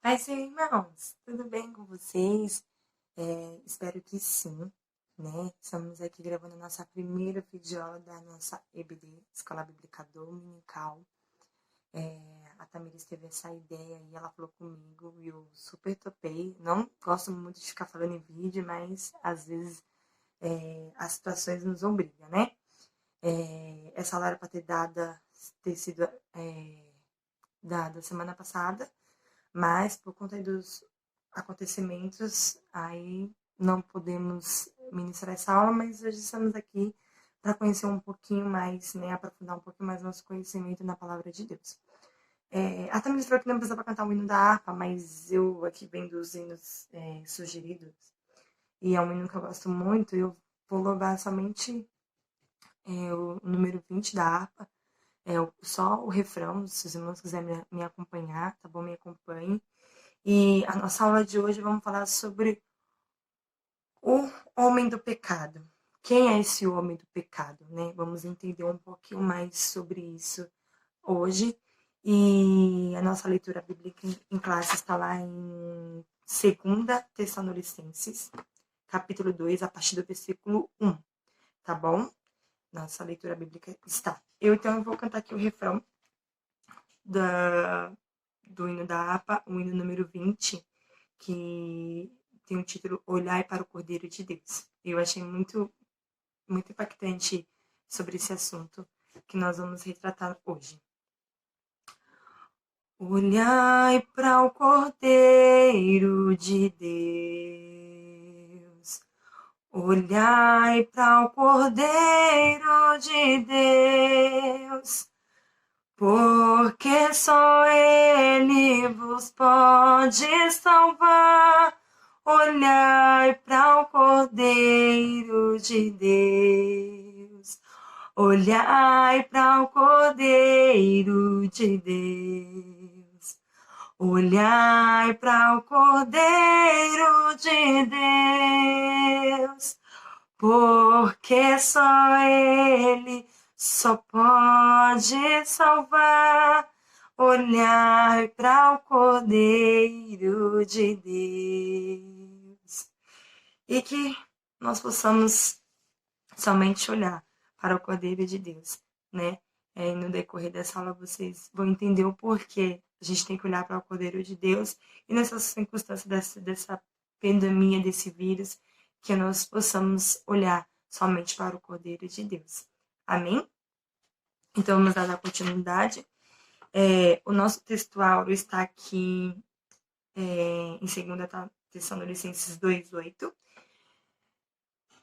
Paz, irmãos, tudo bem com vocês? Espero que sim, né? Estamos aqui gravando a nossa primeira videoaula da nossa EBD, Escola Bíblica Dominical. A Tamiris teve essa ideia e ela falou comigo e eu super topei. Não gosto muito de ficar falando em vídeo, mas às vezes as situações nos obrigam, né? Essa aula era para ter sido dada semana passada, mas por conta dos acontecimentos, aí não podemos ministrar essa aula, mas hoje estamos aqui para conhecer um pouquinho mais, né, aprofundar um pouquinho mais nosso conhecimento na palavra de Deus. A Tamiris falou que não precisava cantar o hino da harpa, mas eu aqui vendo os hinos sugeridos, e é um hino que eu gosto muito, eu vou louvar somente o número 20 da harpa, só o refrão, se os irmãos quiserem me acompanhar, tá bom? Me acompanhe. E a nossa aula de hoje vamos falar sobre o homem do pecado. Quem é esse homem do pecado, né? Vamos entender um pouquinho mais sobre isso hoje. E a nossa leitura bíblica em classe está lá em 2 Tessalonicenses, capítulo 2, a partir do versículo 1, tá bom? Nossa leitura bíblica está. Então, eu vou cantar aqui o refrão do hino da APA, o hino número 20, que tem o título Olhai para o Cordeiro de Deus. Eu achei muito impactante sobre esse assunto que nós vamos retratar hoje. Olhai para o Cordeiro de Deus. Olhai para o Cordeiro de Deus. Porque só Ele vos pode salvar. Olhai para o Cordeiro de Deus. Olhai para o Cordeiro de Deus. Olhai para o Cordeiro de Deus. Porque só Ele só pode salvar. Olhar para o Cordeiro de Deus. E que nós possamos somente olhar para o Cordeiro de Deus, né? E no decorrer dessa aula vocês vão entender o porquê a gente tem que olhar para o Cordeiro de Deus e nessas circunstâncias dessa pandemia, desse vírus, que nós possamos olhar somente para o Cordeiro de Deus. Amém? Então, vamos dar a continuidade. O nosso textual está aqui em 2 Tessalonicenses 2:8.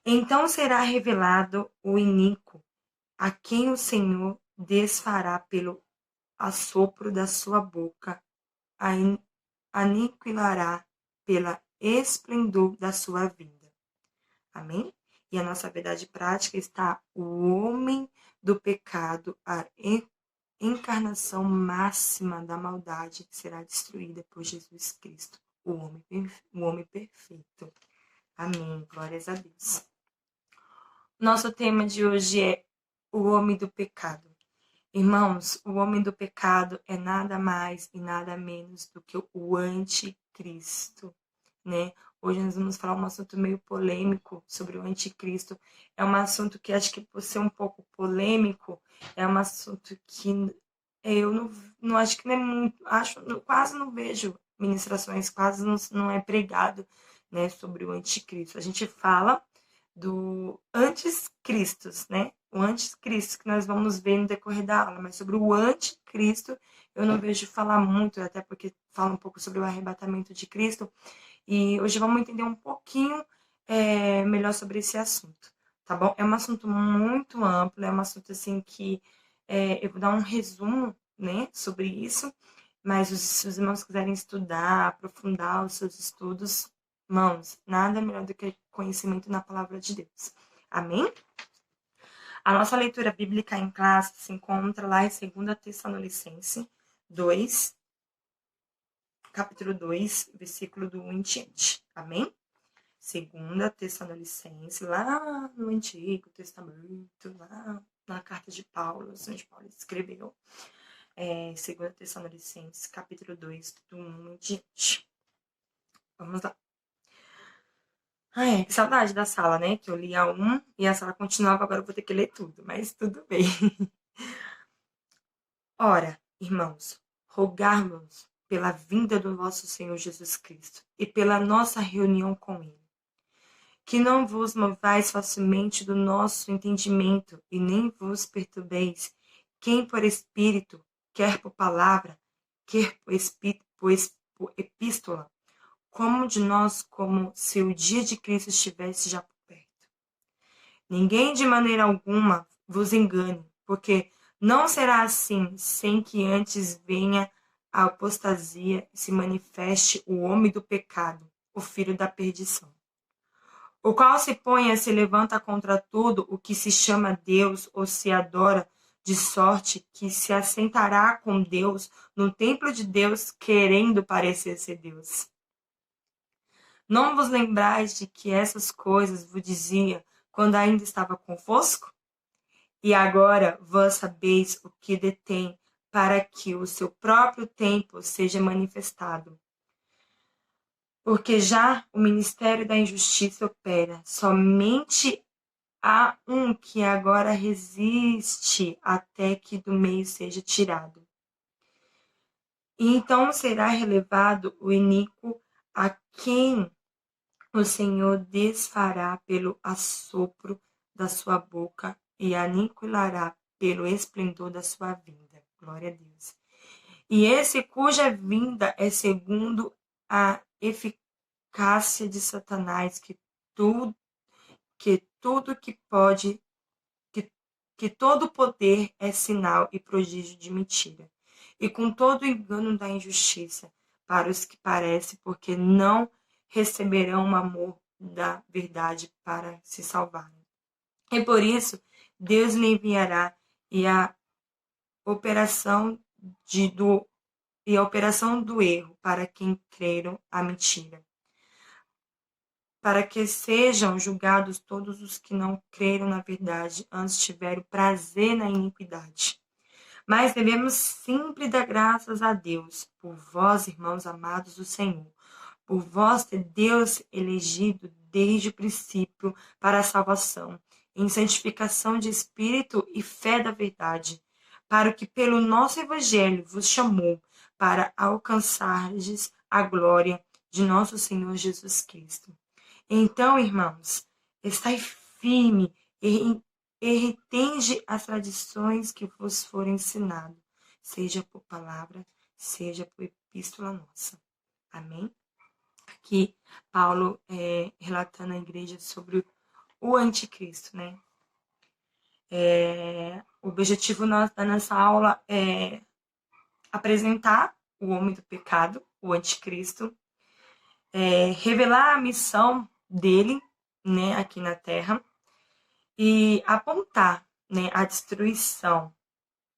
Então será revelado o iníquo, a quem o Senhor desfará pelo assopro da sua boca, aniquilará pela esplendor da sua vinda. Amém? E a nossa verdade prática está o homem do pecado, a encarnação máxima da maldade que será destruída por Jesus Cristo, o homem perfeito. Amém. Glórias a Deus. Nosso tema de hoje é o homem do pecado. Irmãos, o homem do pecado é nada mais e nada menos do que o anticristo, né? Hoje nós vamos falar um assunto meio polêmico sobre o anticristo. É um assunto que acho que por ser um pouco polêmico, é um assunto que eu não acho que não é muito, quase não vejo ministrações, quase não é pregado, né, sobre o anticristo. A gente fala do anticristo, né? O anticristo que nós vamos ver no decorrer da aula, mas sobre o anticristo eu não vejo falar muito, até porque fala um pouco sobre o arrebatamento de Cristo, e hoje vamos entender um pouquinho melhor sobre esse assunto, tá bom? É um assunto muito amplo, é um assunto assim que eu vou dar um resumo, né, sobre isso, mas se os irmãos quiserem estudar, aprofundar os seus estudos, irmãos, nada melhor do que conhecimento na palavra de Deus. Amém? A nossa leitura bíblica em classe se encontra lá em 2 Tessalonicenses 2, capítulo 2, versículo do 1 em diante. Amém? 2 Tessalonicenses, lá no Antigo Testamento, lá na carta de Paulo, onde Paulo escreveu. 2 Tessalonicenses, capítulo 2, do 1 em diante. Vamos lá. Ai, que saudade da sala, né? Que eu li a 1 e a sala continuava, agora eu vou ter que ler tudo, mas tudo bem. Ora, irmãos, rogarmos pela vinda do nosso Senhor Jesus Cristo e pela nossa reunião com Ele, que não vos movais facilmente do nosso entendimento e nem vos perturbeis, quem por Espírito, quer por palavra, quer por epístola, como de nós, como se o dia de Cristo estivesse já por perto. Ninguém de maneira alguma vos engane, porque não será assim sem que antes venha a apostasia e se manifeste o homem do pecado, o filho da perdição, o qual se levanta contra tudo o que se chama Deus ou se adora, de sorte que se assentará com Deus no templo de Deus, querendo parecer ser Deus. Não vos lembrais de que essas coisas vos dizia quando ainda estava convosco? E agora vós sabeis o que detém, para que o seu próprio tempo seja manifestado. Porque já o ministério da injustiça opera. Somente há um que agora resiste até que do meio seja tirado. E então será relevado o iníquo, a quem o Senhor desfará pelo assopro da sua boca e aniquilará pelo esplendor da sua vinda. Glória a Deus. E esse cuja vinda é segundo a eficácia de Satanás, que todo poder é sinal e prodígio de mentira, e com todo o engano da injustiça para os que parecem, porque não receberão o amor da verdade para se salvarem. E por isso Deus lhe enviará e a operação do erro para quem creram a mentira, para que sejam julgados todos os que não creram na verdade, antes tiveram prazer na iniquidade. Mas devemos sempre dar graças a Deus, por vós, irmãos amados do Senhor, por vós ter Deus elegido desde o princípio para a salvação, em santificação de espírito e fé da verdade, para o que pelo nosso Evangelho vos chamou, para alcançardes a glória de nosso Senhor Jesus Cristo. Então, irmãos, estai firme e retende as tradições que vos forem ensinadas, seja por palavra, seja por epístola nossa. Amém? Aqui, Paulo relatando à igreja sobre o anticristo, né? O objetivo da nossa aula é apresentar o homem do pecado, o anticristo, revelar a missão dele, né, aqui na Terra, e apontar, né, a destruição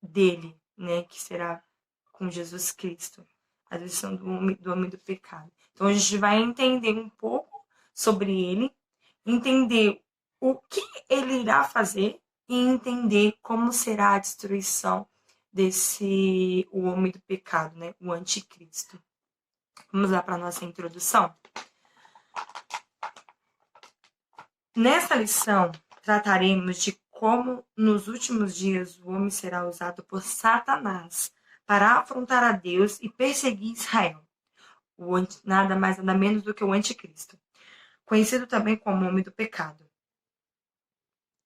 dele, né, que será com Jesus Cristo, a destruição do homem do pecado. Então a gente vai entender um pouco sobre ele, entender o que ele irá fazer e entender como será a destruição o homem do pecado, né, o anticristo. Vamos lá para a nossa introdução? Nessa lição, trataremos de como nos últimos dias o homem será usado por Satanás para afrontar a Deus e perseguir Israel. Nada mais, nada menos do que o anticristo, conhecido também como homem do pecado.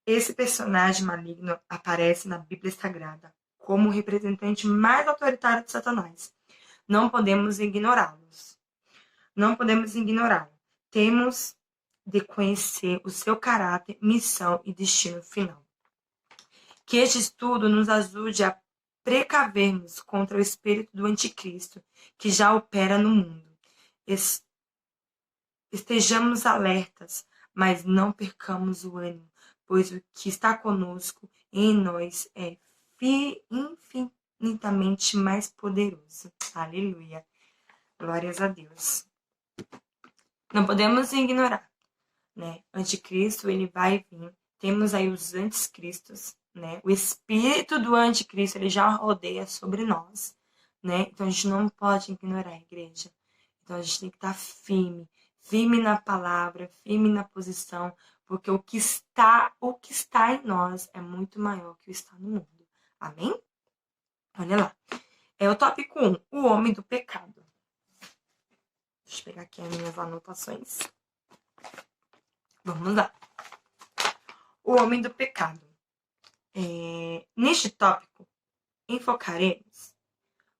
Esse personagem maligno aparece na Bíblia Sagrada como o representante mais autoritário de Satanás. Não podemos ignorá-lo. Temos de conhecer o seu caráter, missão e destino final. Que este estudo nos ajude a precavermos contra o espírito do anticristo que já opera no mundo. Estejamos alertas, mas não percamos o ânimo, pois o que está conosco em nós é infinitamente mais poderoso. Aleluia. Glórias a Deus. Não podemos ignorar, né? Anticristo, ele vai vir. Temos aí os anticristos, né? O espírito do anticristo, ele já rodeia sobre nós, né? Então a gente não pode ignorar a igreja. Então a gente tem que estar firme, firme na palavra, firme na posição, porque o que está em nós é muito maior que o que está no mundo. Amém? Olha lá. É o tópico 1, o homem do pecado. Deixa eu pegar aqui as minhas anotações. Vamos lá. O homem do pecado. Neste tópico, enfocaremos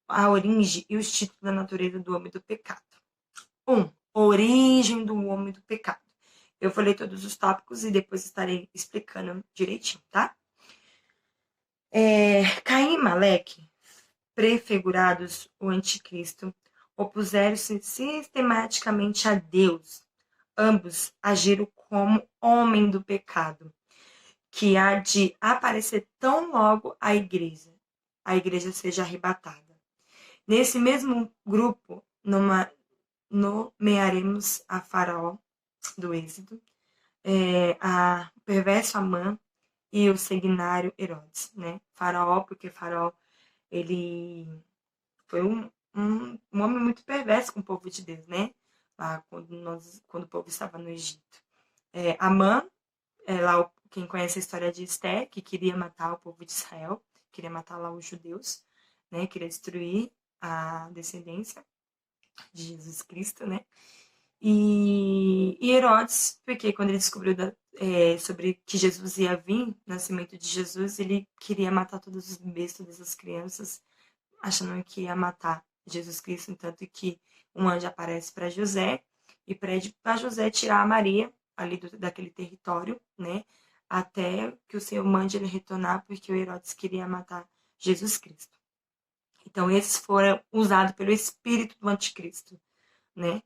a origem e os títulos da natureza do homem do pecado. 1. Origem do homem do pecado. Eu vou ler todos os tópicos e depois estarei explicando direitinho, tá? Caim e Maleque, prefigurados o anticristo, opuseram-se sistematicamente a Deus. Ambos agiram como homem do pecado, que há de aparecer tão logo a igreja seja arrebatada. Nesse mesmo grupo, nomearemos a Faraó do Êxodo, a perverso Amã e o sanguinário Herodes, né? Faraó, porque Faraó, ele foi um homem muito perverso com o povo de Deus, né? Lá quando o povo estava no Egito. Amã, lá quem conhece a história de Esté, que queria matar o povo de Israel, queria matar lá os judeus, né? Queria destruir a descendência de Jesus Cristo, né? E Herodes, porque quando ele descobriu sobre que Jesus ia vir, o nascimento de Jesus, ele queria matar todos os bebês, todas as crianças, achando que ia matar Jesus Cristo, tanto que um anjo aparece para José e pede para José tirar a Maria ali daquele território, né? Até que o Senhor mande ele retornar, porque o Herodes queria matar Jesus Cristo. Então, esses foram usados pelo espírito do anticristo, né?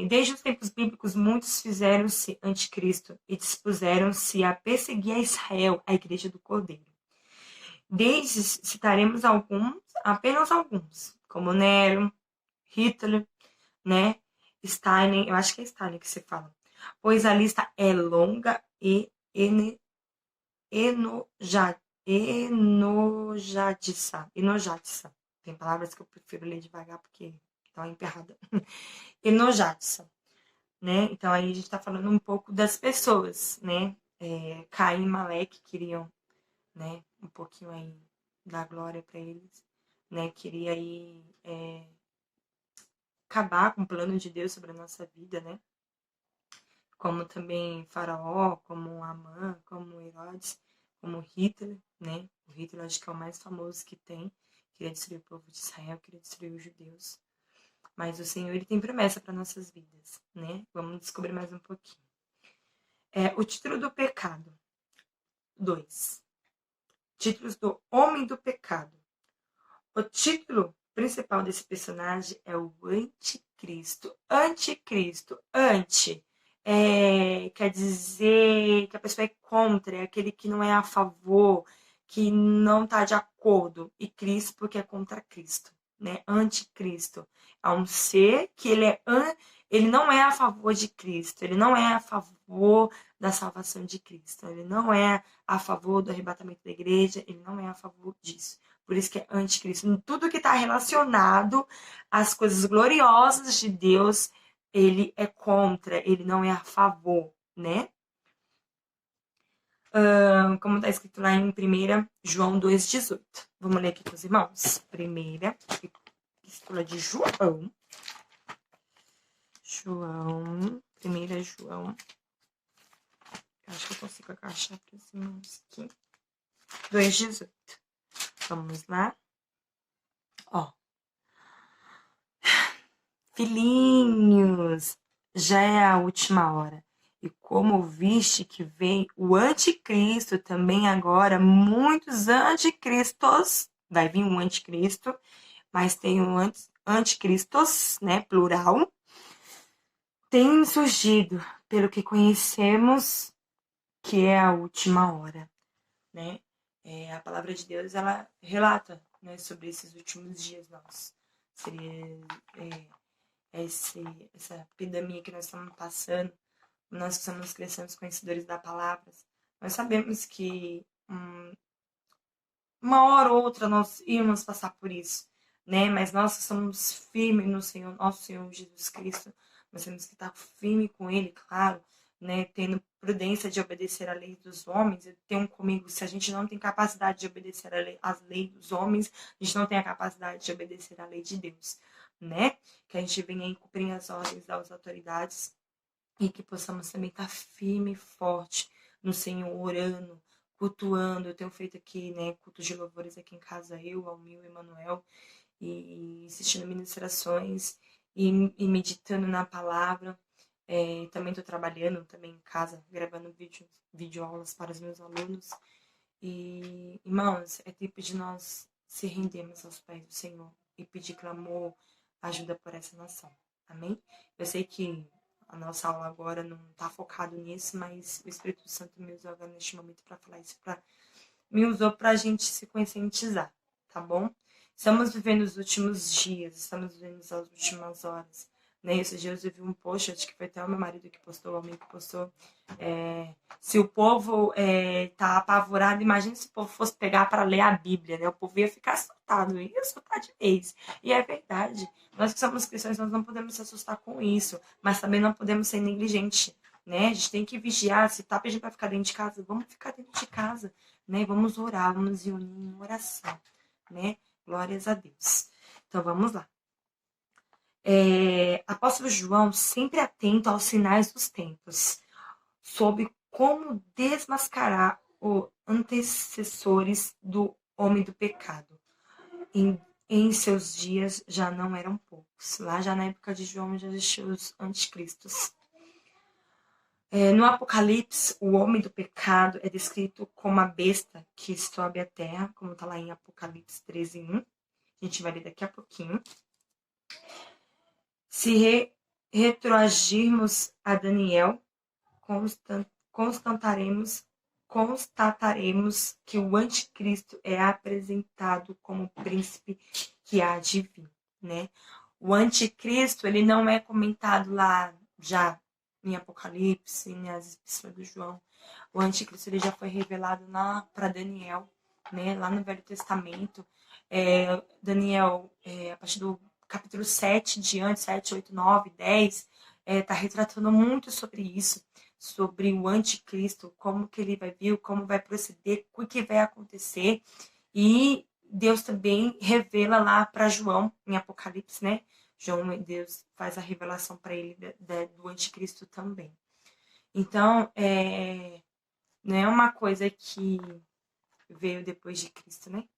Desde os tempos bíblicos, muitos fizeram-se anticristo e dispuseram-se a perseguir a Israel, a igreja do Cordeiro. Desde citaremos alguns, apenas alguns, como Nero, Hitler, né? Stalin, eu acho que é Stalin que se fala, pois a lista é longa e enojadiça. Tem palavras que eu prefiro ler devagar porque estão emperrada. Enojadiça, né? Então aí a gente está falando um pouco das pessoas, né? Caim e Maleque queriam, né? Um pouquinho aí dar glória para eles, né? Queria aí acabar com o plano de Deus sobre a nossa vida, né? Como também Faraó, como Amã, como Herodes, como Hitler, né? O Hitler acho que é o mais famoso que tem. Queria destruir o povo de Israel, queria destruir os judeus. Mas o Senhor, ele tem promessa para nossas vidas, né? Vamos descobrir mais um pouquinho. O título do pecado. 2. Títulos do homem do pecado. O título principal desse personagem é o anticristo. Anticristo. Quer dizer que a pessoa é contra, é aquele que não é a favor, que não está de acordo. E Cristo, porque é contra Cristo, né? Anticristo. É um ser que ele não é a favor de Cristo, ele não é a favor da salvação de Cristo, ele não é a favor do arrebatamento da igreja, ele não é a favor disso. Por isso que é anticristo. Tudo que está relacionado às coisas gloriosas de Deus, ele é contra, ele não é a favor, né? Como está escrito lá em 1 João 2,18. Vamos ler aqui com os irmãos. Primeira epístola de João. 1 João. Acho que eu consigo achar para os irmãos aqui. 2,18. Vamos lá. Filhinhos, já é a última hora. E como ouviste que vem o anticristo, também agora muitos anticristos, vai vir um anticristo, mas tem um anticristos, né, plural, tem surgido, pelo que conhecemos, que é a última hora, né? A palavra de Deus, ela relata, né, sobre esses últimos dias nossos. Seria essa epidemia que nós estamos passando, nós que somos cristãos conhecedores da palavra, Nós sabemos que uma hora ou outra nós íamos passar por isso, né? Mas nós somos firmes no Senhor, nosso Senhor Jesus Cristo. Nós temos que estar firme com Ele, claro, né? Tendo prudência de obedecer à lei dos homens. Eu tenho comigo, se a gente não tem capacidade de obedecer às leis dos homens, a gente não tem a capacidade de obedecer à lei de Deus, né? Que a gente venha em cumprir as ordens das autoridades e que possamos também estar firme e forte no Senhor, orando, cultuando. Eu tenho feito aqui, né, cultos de louvores aqui em casa, eu, Almir, Emanuel, e assistindo ministrações e meditando na palavra. Também estou trabalhando também em casa, gravando vídeo aulas para os meus alunos. E, irmãos, é tempo de nós se rendermos aos pés do Senhor e pedir clamor, ajuda por essa nação. Amém? Eu sei que a nossa aula agora não está focado nisso, mas o Espírito Santo me usou agora neste momento para falar isso, me usou para a gente se conscientizar, tá bom? Estamos vivendo os últimos dias, estamos vivendo as últimas horas. Né? Esses dias eu vi um post, acho que foi até o meu marido que postou, o homem que postou. Se o povo tá apavorado, imagina se o povo fosse pegar para ler a Bíblia, né? O povo ia ficar assustado, ia assustar de vez. E é verdade. Nós que somos cristãos, nós não podemos se assustar com isso, mas também não podemos ser negligentes, né? A gente tem que vigiar. Se tá pedindo para ficar dentro de casa, vamos ficar dentro de casa, né? Vamos orar, vamos nos unir em oração, né? Glórias a Deus. Então vamos lá. Apóstolo João, sempre atento aos sinais dos tempos, sobre como desmascarar os antecessores do homem do pecado. Em seus dias já não eram poucos. Lá já na época de João já existiam os anticristos. No Apocalipse, o homem do pecado é descrito como a besta que sobe à terra, como está lá em Apocalipse 13:1. A gente vai ler daqui a pouquinho. Se retroagirmos a Daniel, constataremos que o anticristo é apresentado como príncipe que há de vir, né? O anticristo, ele não é comentado lá já em Apocalipse, nas epístolas do João. O anticristo, ele já foi revelado para Daniel, né? Lá no Velho Testamento. Daniel, a partir do capítulo 7 diante, 7, 8, 9, 10, está retratando muito sobre isso, sobre o anticristo, como que ele vai vir, como vai proceder, o que vai acontecer. E Deus também revela lá para João, em Apocalipse, né? Deus faz a revelação para ele do anticristo também. Então, não é uma coisa que veio depois de Cristo, né?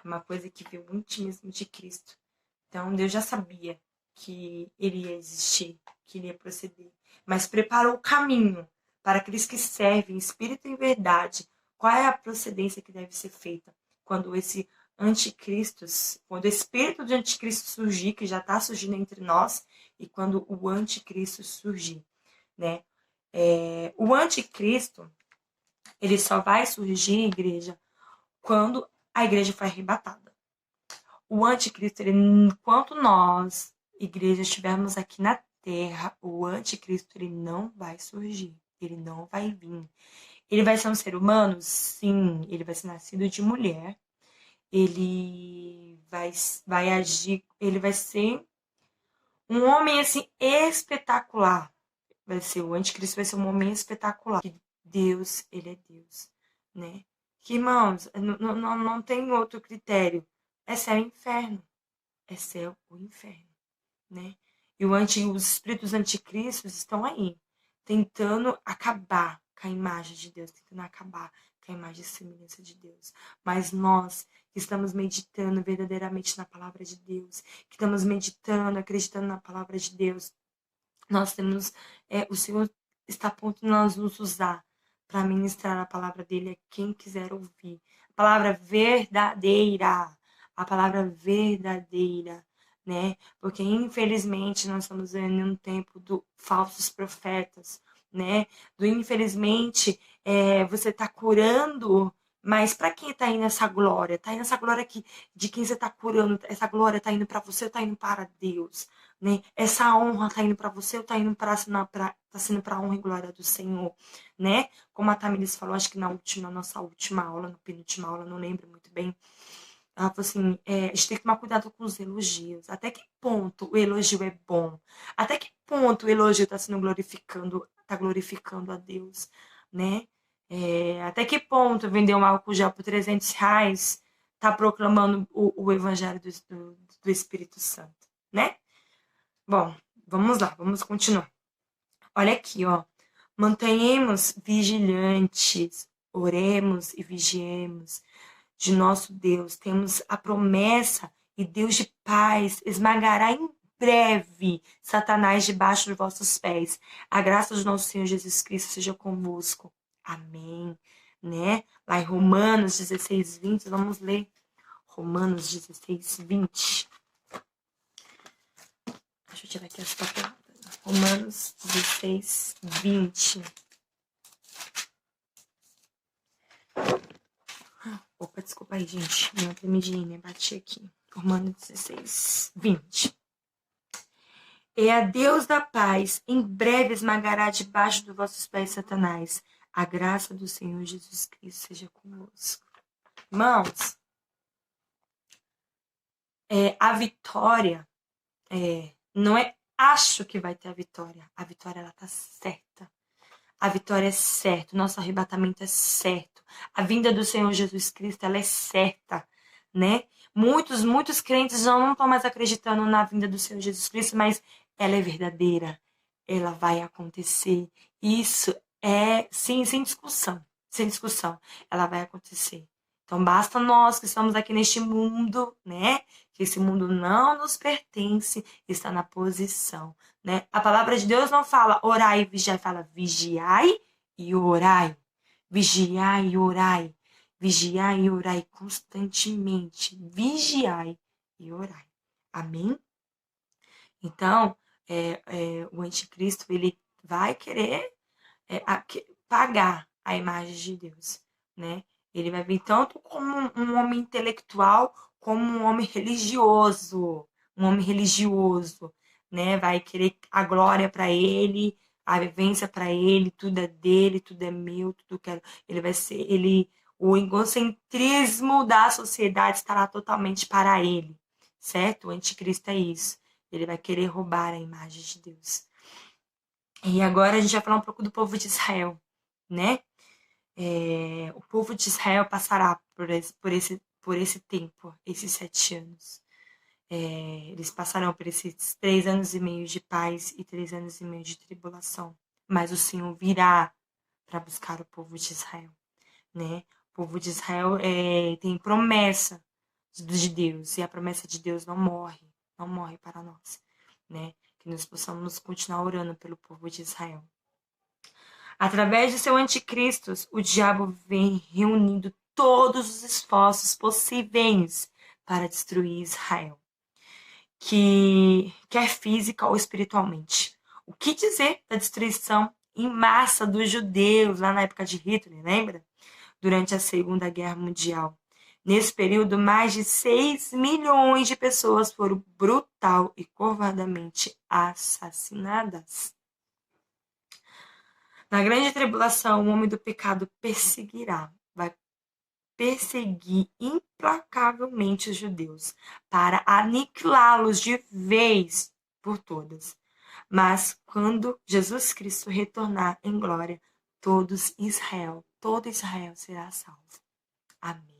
É uma coisa que veio antes mesmo de Cristo. Então, Deus já sabia que ele ia existir, que ele ia proceder, mas preparou o caminho para aqueles que servem espírito e verdade. Qual é a procedência que deve ser feita quando esse anticristo, quando o espírito de anticristo surgir, que já está surgindo entre nós, e quando o anticristo surgir, né? O anticristo, ele só vai surgir, igreja, quando a igreja foi arrebatada. O anticristo, enquanto nós, igreja, estivermos aqui na terra, o anticristo, ele não vai surgir, ele não vai vir. Ele vai ser um ser humano? Sim, ele vai ser nascido de mulher, ele vai agir, ele vai ser um homem, assim, espetacular. O anticristo vai ser um homem espetacular. Que Deus, ele é Deus, né? Que, irmãos, não tem outro critério. É céu e inferno. É céu ou inferno, né? E os espíritos anticristos estão aí, tentando acabar com a imagem de Deus, tentando acabar com a imagem e semelhança de Deus. Mas nós que estamos meditando verdadeiramente na palavra de Deus, que estamos meditando, acreditando na palavra de Deus, nós temos, o Senhor está a ponto de nós nos usar para ministrar a palavra dele a quem quiser ouvir. A palavra verdadeira, né? Porque infelizmente nós estamos vivendo um tempo do falsos profetas, né? Infelizmente você está curando, Mas para quem está indo essa glória? Está indo essa glória aqui de quem você está curando? Essa glória está indo para você ou está indo para Deus? Né? Essa honra está indo para você ou está indo para tá sendo para a honra e glória do Senhor? Né? Como a Tamiris falou, acho que na nossa última aula, na penúltima aula, não lembro muito bem. Ela falou assim, a gente tem que tomar cuidado com os elogios. Até que ponto o elogio é bom? Até que ponto o elogio está sendo está glorificando a Deus, né? Até que ponto vender um álcool gel por R$ 300 está proclamando o evangelho do Espírito Santo, né? Bom, vamos lá, vamos continuar. Olha aqui, ó. Mantenhamos vigilantes, oremos e vigiemos de nosso Deus. Temos a promessa e Deus de paz esmagará em breve Satanás debaixo dos vossos pés. A graça do nosso Senhor Jesus Cristo seja convosco. Amém. Né? Lá em Romanos 16, 20, vamos ler. Romanos 16, 20. Deixa eu tirar aqui as papeladas. Romanos 16, 20. Opa, desculpa aí, gente. Minha tremidinha, bati aqui. Romanos 16, 20. E a Deus da paz, em breve esmagará debaixo dos vossos pés Satanás. A graça do Senhor Jesus Cristo seja conosco. Irmãos, a vitória não é acho que vai ter a vitória. A vitória, ela tá certa. A vitória é certa. O nosso arrebatamento é certo. A vinda do Senhor Jesus Cristo, ela é certa, né? Muitos crentes já não estão mais acreditando na vinda do Senhor Jesus Cristo, mas ela é verdadeira. Ela vai acontecer. Isso é, sim, sem discussão. Sem discussão. Ela vai acontecer. Então, basta nós que estamos aqui neste mundo, né? Que esse mundo não nos pertence, está na posição, né? A palavra de Deus não fala orai e vigiai, fala vigiai e orai. Vigiai e orai. Vigiai e orai constantemente. Vigiai e orai. Amém? Então, o anticristo, ele vai querer pagar a imagem de Deus, né? Ele vai vir tanto como um homem intelectual, como um homem religioso, né? Vai querer a glória para ele, a vivência para ele, tudo é dele, tudo é meu, tudo quero. Ele vai ser, o egocentrismo da sociedade estará totalmente para ele, certo? O anticristo é isso. Ele vai querer roubar a imagem de Deus. E agora a gente vai falar um pouco do povo de Israel, né? O povo de Israel passará por esse tempo, esses 7 anos. Eles passarão por esses 3 anos e meio de paz e 3 anos e meio de tribulação. Mas o Senhor virá para buscar o povo de Israel, né? O povo de Israel tem promessa de Deus, e a promessa de Deus não morre para nós, né? Que nós possamos continuar orando pelo povo de Israel. Através de seu anticristo, o diabo vem reunindo todos os esforços possíveis para destruir Israel, que quer física ou espiritualmente. O que dizer da destruição em massa dos judeus lá na época de Hitler, lembra? Durante a Segunda Guerra Mundial. Nesse período, mais de 6 milhões de pessoas foram brutal e covardemente assassinadas. Na grande tribulação, o homem do pecado perseguirá, vai perseguir implacavelmente os judeus para aniquilá-los de vez por todas. Mas quando Jesus Cristo retornar em glória, todo Israel será salvo. Amém.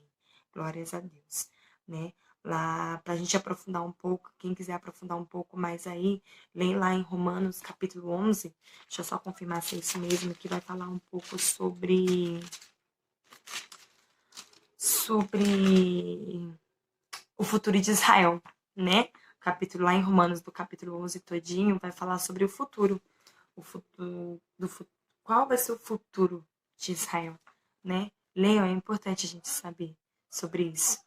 Glórias a Deus, né? Lá, para a gente aprofundar um pouco, quem quiser aprofundar um pouco mais aí, lê lá em Romanos capítulo 11, deixa eu só confirmar se é isso mesmo, que vai falar um pouco sobre o futuro de Israel, né? Capítulo lá em Romanos, do capítulo 11 todinho, vai falar sobre o futuro. Qual vai ser o futuro de Israel, né? Leiam, é importante a gente saber sobre isso,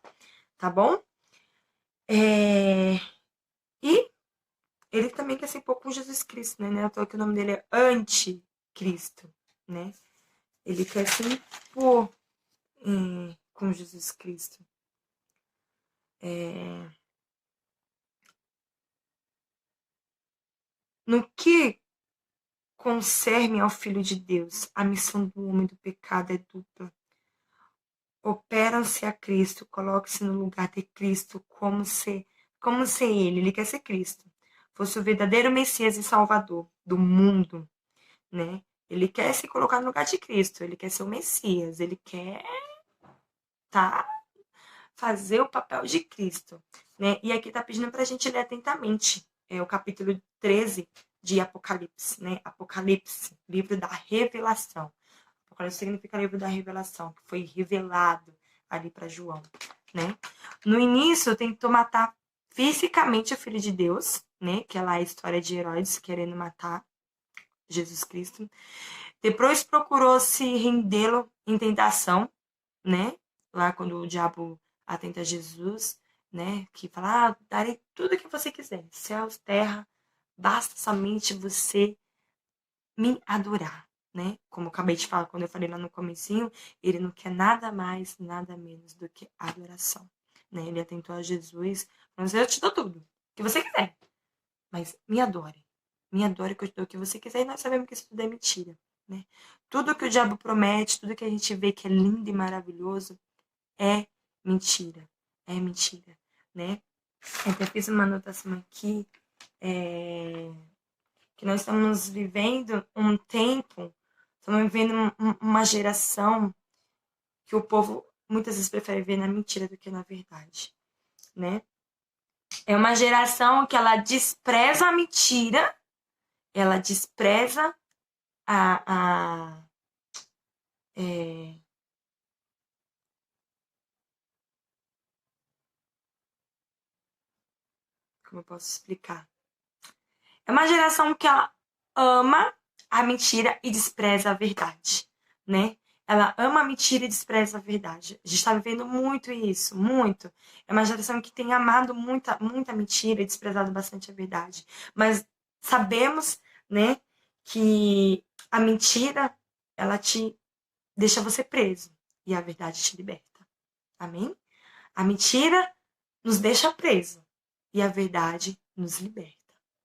tá bom? E ele também quer ser pouco com Jesus Cristo, né? Não é à toa que o nome dele é Anticristo, né? Ele quer se impor com Jesus Cristo. No que concerne ao Filho de Deus, a missão do homem do pecado é dupla. Operam-se a Cristo, coloque-se no lugar de Cristo como se ele quer ser Cristo, fosse o verdadeiro Messias e Salvador do mundo, né? Ele quer se colocar no lugar de Cristo, ele quer ser o Messias, ele quer fazer o papel de Cristo, né? E aqui tá pedindo para a gente ler atentamente o capítulo 13 de Apocalipse, né? Apocalipse, livro da revelação. Apocalipse significa livro da revelação, que foi revelado ali para João, né? No início, tentou matar fisicamente o Filho de Deus, né? Que é lá a história de Herodes querendo matar Jesus Cristo. Depois procurou se rendê-lo em tentação, né? Lá quando o diabo atenta a Jesus, né? Que fala, darei tudo o que você quiser, céus, terra, basta somente você me adorar, né? Como eu acabei de falar, quando eu falei lá no comecinho, ele não quer nada mais, nada menos do que adoração, né? Ele atentou a Jesus, falando, eu te dou tudo, o que você quiser, mas me adore que eu te dou o que você quiser, e nós sabemos que isso tudo é mentira, né? Tudo que o diabo promete, tudo que a gente vê que é lindo e maravilhoso, é mentira, né? Eu até fiz uma anotação aqui, que nós estamos vivendo um tempo, estamos vivendo uma geração que o povo muitas vezes prefere ver na mentira do que na verdade, né? É uma geração que ela despreza a mentira, ela despreza a como eu posso explicar? É uma geração que ela ama a mentira e despreza a verdade, né? Ela ama a mentira e despreza a verdade. A gente está vivendo muito isso, muito. É uma geração que tem amado muita mentira e desprezado bastante a verdade. Mas sabemos, né, que a mentira, ela te deixa você preso e a verdade te liberta. Amém? A mentira nos deixa preso e a verdade nos liberta.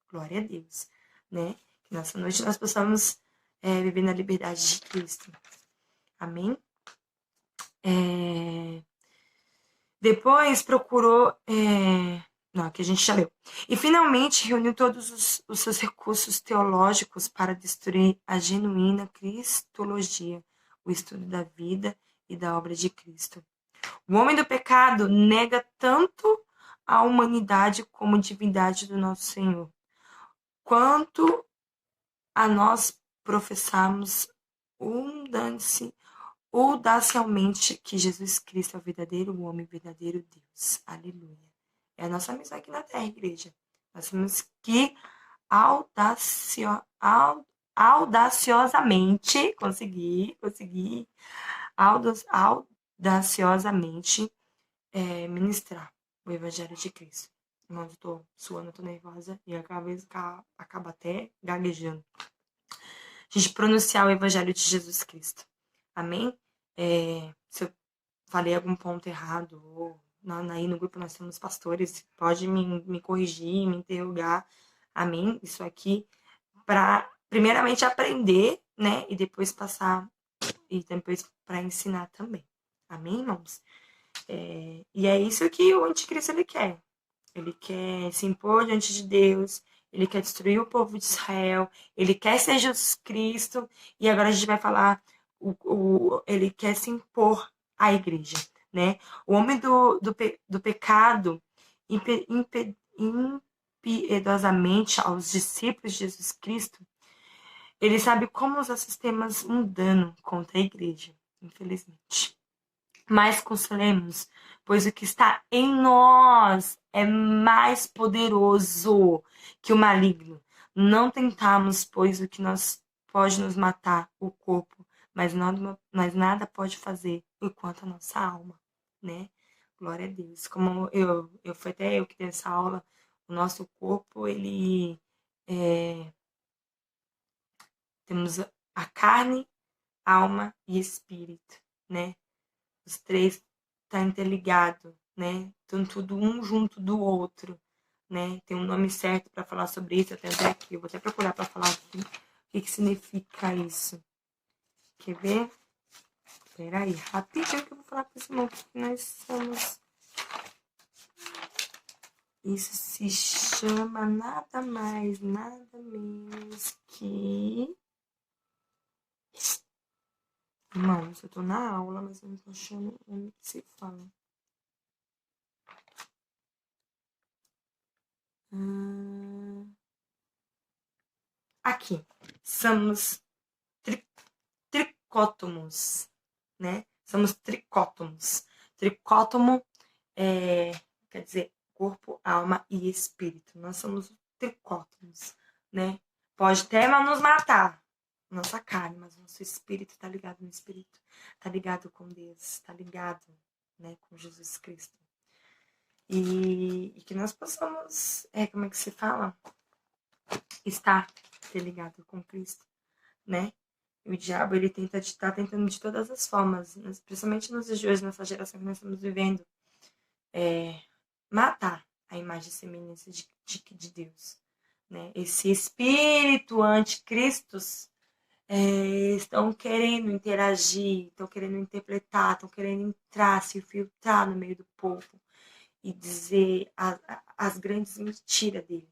Glória a Deus, né? Que nessa noite nós possamos viver na liberdade de Cristo. Amém? Depois procurou. Não, que a gente já leu. E finalmente reuniu todos os seus recursos teológicos para destruir a genuína cristologia, o estudo da vida e da obra de Cristo. O homem do pecado nega tanto a humanidade como a divindade do nosso Senhor, quanto a nós professarmos audacialmente que Jesus Cristo é o verdadeiro homem, o verdadeiro Deus. Aleluia. É a nossa missão aqui na Terra, igreja. Nós temos que audaciosamente, consegui, audaciosamente ministrar o Evangelho de Cristo. Irmãos, eu tô suando, tô nervosa e acaba até gaguejando. A gente pronunciar o Evangelho de Jesus Cristo. Amém? Se eu falei algum ponto errado, ou aí no grupo nós temos pastores, pode me corrigir, me interrogar. Amém? Isso aqui para primeiramente aprender, né? E depois passar, e depois para ensinar também. Amém, irmãos? E é isso que o anticristo ele quer. Ele quer se impor diante de Deus, ele quer destruir o povo de Israel, ele quer ser Jesus Cristo, e agora a gente vai falar, ele quer se impor à igreja, né? O homem do pecado, impiedosamente aos discípulos de Jesus Cristo, ele sabe como usar sistemas mundanos contra a igreja, infelizmente. Mas consolemos, pois o que está em nós é mais poderoso que o maligno. Não tentamos, pois o que nós pode nos matar, o corpo, mas nada pode fazer enquanto a nossa alma, né? Glória a Deus. Como foi até eu que dei essa aula, o nosso corpo, ele temos a carne, alma e espírito, né? Os três tá interligado, né? Estão tudo um junto do outro, né? Tem um nome certo para falar sobre isso, até aqui. Eu vou até procurar para falar aqui o que significa isso. Quer ver? Peraí, rapidinho que eu vou falar para esse irmão que nós somos. Isso se chama nada mais, nada menos que... Irmãos, eu tô na aula, mas eu não tô achando o que se fala. Aqui, somos tricótomos, né? Somos tricótomos. Tricótomo quer dizer corpo, alma e espírito. Nós somos tricótomos, né? Pode até nos matar, nossa carne, mas nosso espírito está ligado no espírito, está ligado com Deus, está ligado, né, com Jesus Cristo. E que nós possamos, como é que se fala? Estar ligado com Cristo, né? O diabo, ele tá tentando de todas as formas, principalmente nos dias de hoje, nessa geração que nós estamos vivendo, matar a imagem e semelhança de Deus, né? Esse espírito anticristos estão querendo interagir, estão querendo interpretar, estão querendo entrar, se infiltrar no meio do povo e dizer as grandes mentiras deles.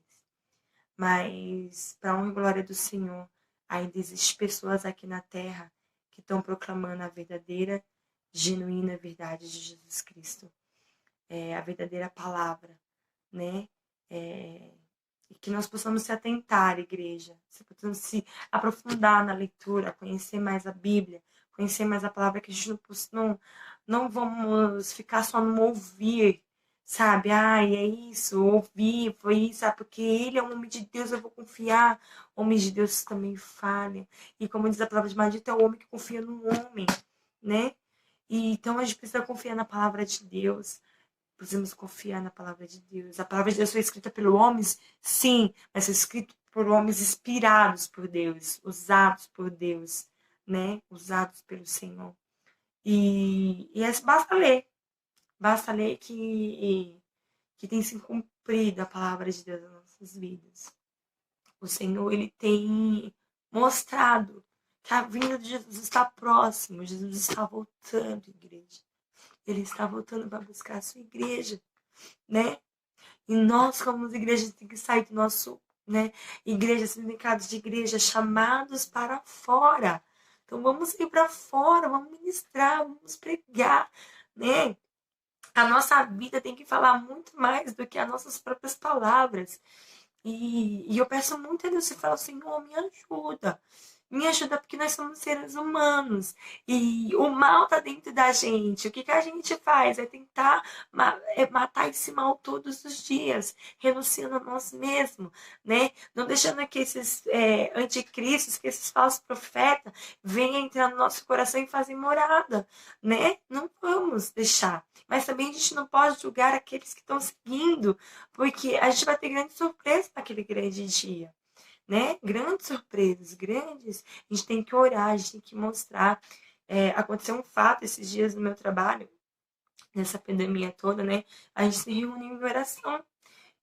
Mas, para a honra e glória do Senhor, ainda existem pessoas aqui na terra que estão proclamando a verdadeira, genuína verdade de Jesus Cristo. A verdadeira palavra, né? E que nós possamos se atentar, igreja, se aprofundar na leitura, conhecer mais a Bíblia, conhecer mais a palavra, que a gente não vamos ficar só no ouvir, sabe? Ai, é isso, ouvir, foi isso, sabe? Porque ele é um homem de Deus, eu vou confiar. Homens de Deus também falham. E como diz a palavra de maldito, é o homem que confia no homem, né? E então a gente precisa confiar na palavra de Deus. Precisamos confiar na palavra de Deus. A palavra de Deus foi escrita por homens, sim, mas foi escrita por homens inspirados por Deus, usados por Deus, né? Usados pelo Senhor. Basta ler que tem se cumprido a palavra de Deus nas nossas vidas. O Senhor, ele tem mostrado que a vinda de Jesus está próximo. Jesus está voltando, igreja. Ele está voltando para buscar a sua igreja, né? E nós, como igreja, temos que sair do nosso, né? Igreja, sindicatos de igreja, chamados para fora. Então, vamos ir para fora, vamos ministrar, vamos pregar, né? A nossa vida tem que falar muito mais do que as nossas próprias palavras. E eu peço muito a Deus e falo, Senhor, me ajuda. Me ajuda porque nós somos seres humanos. E o mal tá dentro da gente. O que a gente faz? É tentar matar esse mal todos os dias. Renunciando a nós mesmos, né? Não deixando que esses anticristos, que esses falsos profetas venham entrar no nosso coração e fazer morada, né? Não vamos deixar. Mas também a gente não pode julgar aqueles que estão seguindo, porque a gente vai ter grande surpresa naquele grande dia, né? Grandes surpresas, grandes. A gente tem que orar, a gente tem que mostrar. Aconteceu um fato esses dias no meu trabalho, nessa pandemia toda, né? A gente se reuniu em oração.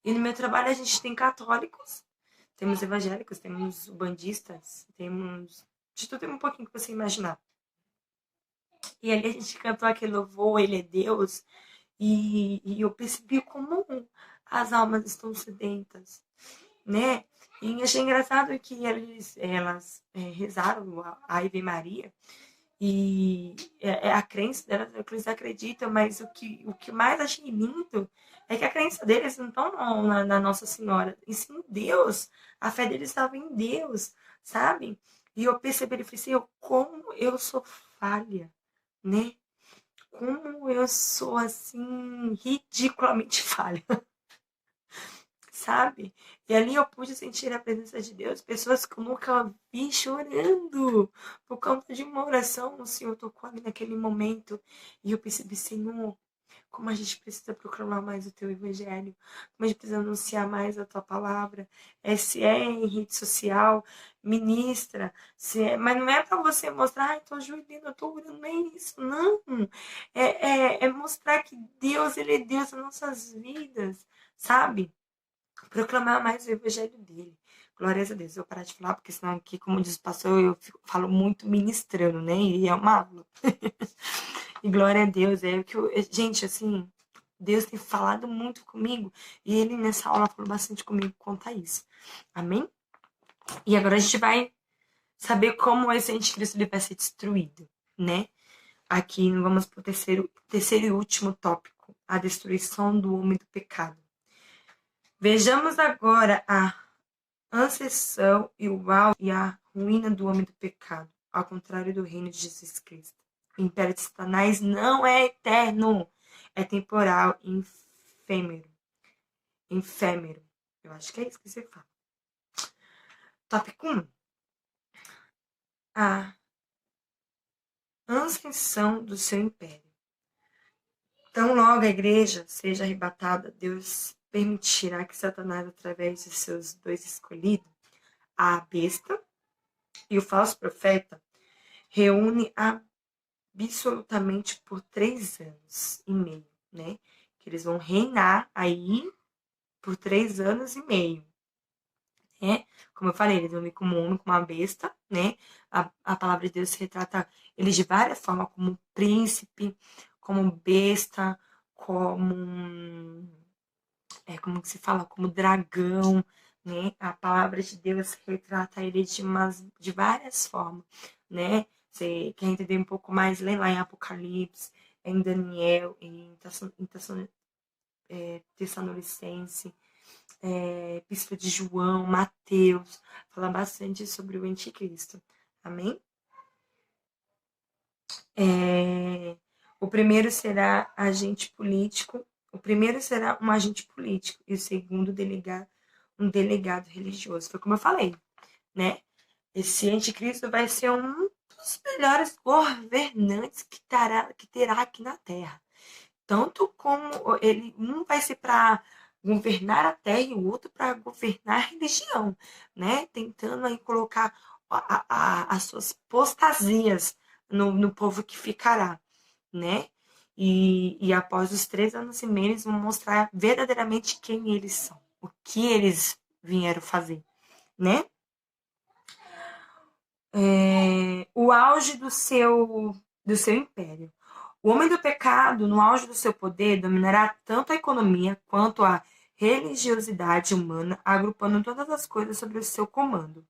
E no meu trabalho a gente tem católicos, temos evangélicos, temos bandistas, temos... De tudo tem um pouquinho que você imaginar. E ali a gente cantou aquele louvor, Ele é Deus. E eu percebi como as almas estão sedentas, né? E achei engraçado que elas rezaram a Ave Maria. E a crença delas é o que eles acreditam, mas o que mais achei lindo é que a crença deles não estão na Nossa Senhora, e sim em Deus. A fé deles estava em Deus, sabe? E eu percebi, ele falei assim, como eu sou falha, né? Como eu sou, assim, ridiculamente falha, sabe? E ali eu pude sentir a presença de Deus, pessoas que eu nunca vi chorando por conta de uma oração. O Senhor tocou ali naquele momento e eu percebi, Senhor, como a gente precisa proclamar mais o teu evangelho, como a gente precisa anunciar mais a tua palavra. Se é em rede social, ministra, mas não é para você mostrar, tô ajoelhando, eu tô orando, não é isso, não. É mostrar que Deus, Ele é Deus das nossas vidas, sabe? Proclamar mais o evangelho dele. Glórias a Deus. Eu vou parar de falar, porque senão aqui, como diz o pastor, falo muito ministrando, né? E é uma aula. E glória a Deus. Gente, assim, Deus tem falado muito comigo. E ele nessa aula falou bastante comigo quanto a isso. Amém? E agora a gente vai saber como esse anticristo ele vai ser destruído, né? Aqui vamos para o terceiro e último tópico. A destruição do homem do pecado. Vejamos agora a ascensão e o auge e a ruína do homem do pecado, ao contrário do reino de Jesus Cristo. O império de Satanás não é eterno, é temporal e efêmero. Efêmero. Eu acho que é isso que você fala. Tópico 1. A ascensão do seu império. Tão logo a igreja seja arrebatada, Deus permitirá que Satanás, através de seus dois escolhidos, a besta e o falso profeta, reúne absolutamente por 3 anos e meio, né? Que eles vão reinar aí por 3 anos e meio, né? Como eu falei, eles vão vir como um homem, como uma besta, né? A palavra de Deus retrata eles de várias formas, como um príncipe, como besta, como que se fala? Como dragão, né? A palavra de Deus retrata ele de várias formas, né? Você quer entender um pouco mais, lê lá em Apocalipse, em Daniel, em Tessalonicense, Epístola de João, Mateus, fala bastante sobre o anticristo. Amém? O primeiro será agente político. O primeiro será um agente político e o segundo um delegado religioso. Foi como eu falei, né? Esse anticristo vai ser um dos melhores governantes que terá aqui na Terra. Tanto como um vai ser para governar a Terra e o outro para governar a religião, né? Tentando aí colocar as suas postasias no povo que ficará, né? E após os 3 anos e meio, eles vão mostrar verdadeiramente quem eles são, o que eles vieram fazer, né? O auge do seu império. O homem do pecado, no auge do seu poder, dominará tanto a economia quanto a religiosidade humana, agrupando todas as coisas sobre o seu comando.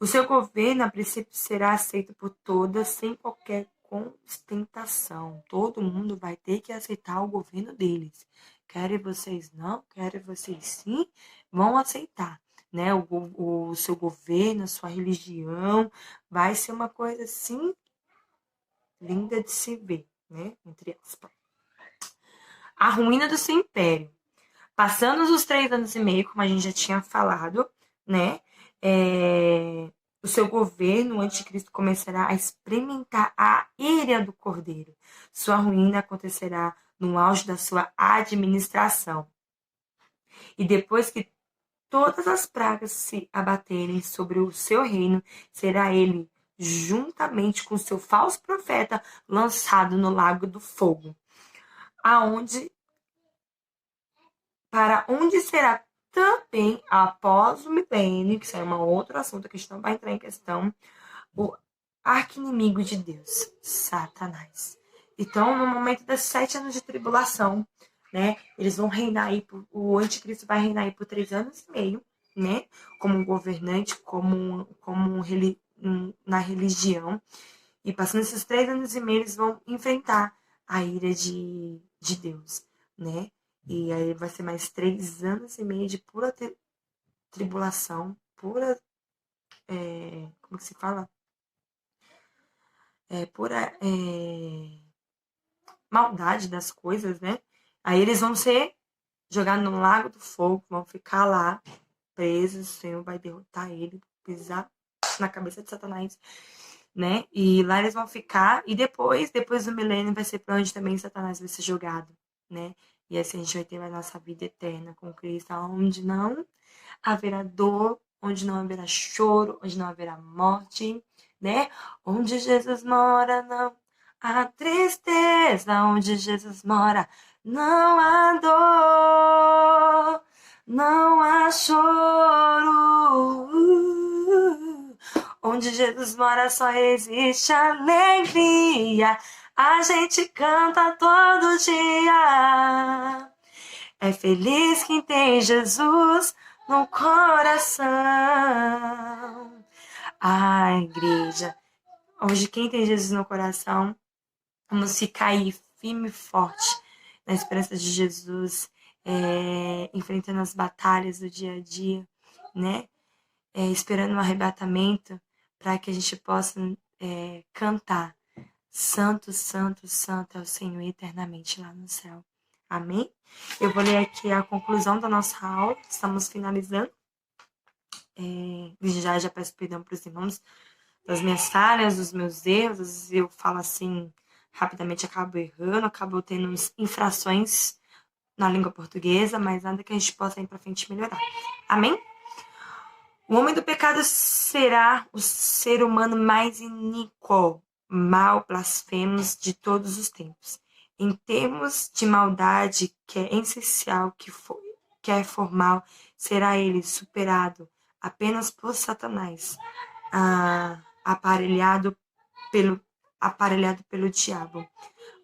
O seu governo, a princípio, será aceito por todas, sem qualquer contestação. Todo mundo vai ter que aceitar o governo deles. Querem vocês não, querem vocês sim, vão aceitar. Né? O seu governo, a sua religião, vai ser uma coisa assim, linda de se ver, né? Entre aspas. A ruína do seu império. Passando os 3 anos e meio, como a gente já tinha falado, né? O seu governo, o anticristo, começará a experimentar a ira do cordeiro. Sua ruína acontecerá no auge da sua administração. E depois que todas as pragas se abaterem sobre o seu reino, será ele, juntamente com seu falso profeta, lançado no lago do fogo, para onde será também, após o milênio, que isso é um outro assunto que a gente não vai entrar em questão, o arqui-inimigo de Deus, Satanás. Então, no momento dos 7 anos de tribulação, né, eles vão reinar aí, o anticristo vai reinar aí por 3 anos e meio, né, como um governante, na religião. E passando esses 3 anos e meio, eles vão enfrentar a ira de Deus, né? E aí vai ser mais 3 anos e meio de pura tribulação, pura. Como que se fala? Pura maldade das coisas, né? Aí eles vão ser jogados no lago do fogo, vão ficar lá presos, o Senhor vai derrotar ele, pisar na cabeça de Satanás, né? E lá eles vão ficar, e depois do milênio vai ser para onde também Satanás vai ser jogado, né? E assim a gente vai ter a nossa vida eterna com Cristo, onde não haverá dor, onde não haverá choro, onde não haverá morte, né? Onde Jesus mora, não há tristeza, onde Jesus mora, não há dor, não há choro. Onde Jesus mora só existe alegria. A gente canta todo dia. É feliz quem tem Jesus no coração. Ah, igreja. Hoje quem tem Jesus no coração, vamos ficar aí firme e forte na esperança de Jesus, enfrentando as batalhas do dia a dia, né? Esperando o arrebatamento para que a gente possa cantar Santo, Santo, Santo é o Senhor eternamente lá no céu. Amém? Eu vou ler aqui a conclusão da nossa aula. Estamos finalizando. Já peço perdão para os irmãos das minhas falhas, dos meus erros. Às vezes eu falo assim, rapidamente acabo errando, acabo tendo infrações na língua portuguesa, mas nada que a gente possa ir para frente melhorar. Amém? O homem do pecado será o ser humano mais iníquo, mau, blasfemos de todos os tempos. Em termos de maldade, que é essencial, que é formal, será ele superado apenas por Satanás, aparelhado pelo diabo.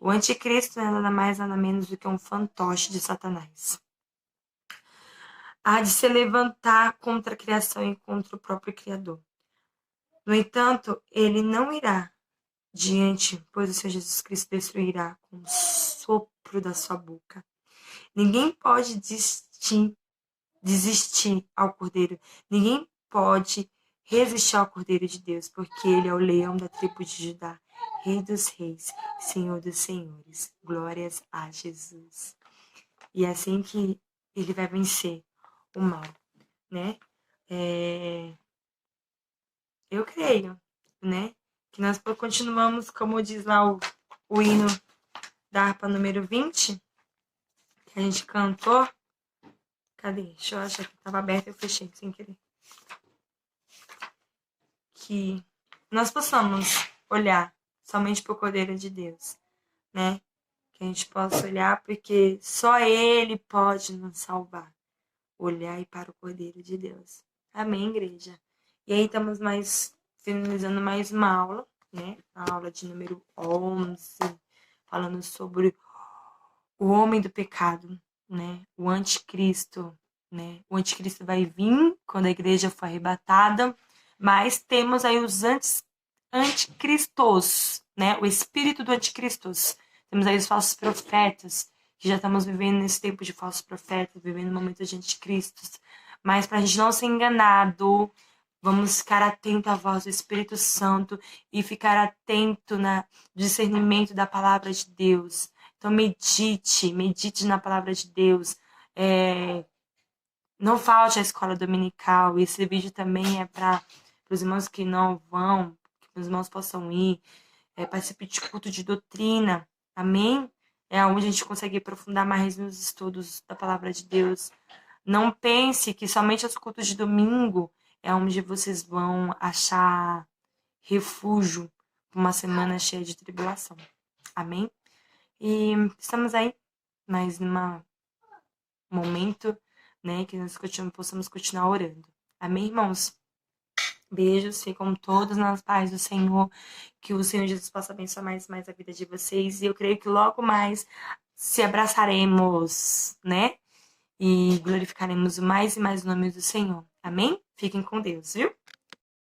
O anticristo é nada mais, nada menos do que um fantoche de Satanás. Há de se levantar contra a criação e contra o próprio Criador. No entanto, ele não irá diante, pois o Senhor Jesus Cristo destruirá com o sopro da sua boca. Ninguém pode desistir ao Cordeiro. Ninguém pode resistir ao Cordeiro de Deus, porque ele é o leão da tribo de Judá, Rei dos reis, Senhor dos senhores. Glórias a Jesus. E é assim que ele vai vencer o mal, né? Eu creio, né? Que nós continuamos, como diz lá o hino da harpa número 20, que a gente cantou. Cadê? Deixa eu achar que estava aberto e eu fechei sem querer. Que nós possamos olhar somente para o Cordeiro de Deus, né? Que a gente possa olhar porque só Ele pode nos salvar. Olhar para o Cordeiro de Deus. Amém, igreja? E aí estamos finalizando mais uma aula, né? A aula de número 11, falando sobre o homem do pecado, né? O anticristo, né? O anticristo vai vir quando a igreja for arrebatada, mas temos aí os anticristos, né? O espírito do anticristos. Temos aí os falsos profetas, que já estamos vivendo nesse tempo de falsos profetas, vivendo momentos de anticristos. Mas para a gente não ser enganado, vamos ficar atento à voz do Espírito Santo e ficar atento no discernimento da palavra de Deus. Então medite na palavra de Deus. Não falte à escola dominical. Esse vídeo também é para os irmãos que não vão, que os irmãos possam ir. Participe de culto de doutrina. Amém? É onde a gente consegue aprofundar mais nos estudos da palavra de Deus. Não pense que somente os cultos de domingo é onde vocês vão achar refúgio para uma semana cheia de tribulação. Amém? E estamos aí, mais num momento, né, que nós possamos continuar orando. Amém, irmãos? Beijos, ficam todos nas paz do Senhor, que o Senhor Jesus possa abençoar mais a vida de vocês, e eu creio que logo mais se abraçaremos, né, e glorificaremos mais e mais o nome do Senhor. Amém? Fiquem com Deus, viu?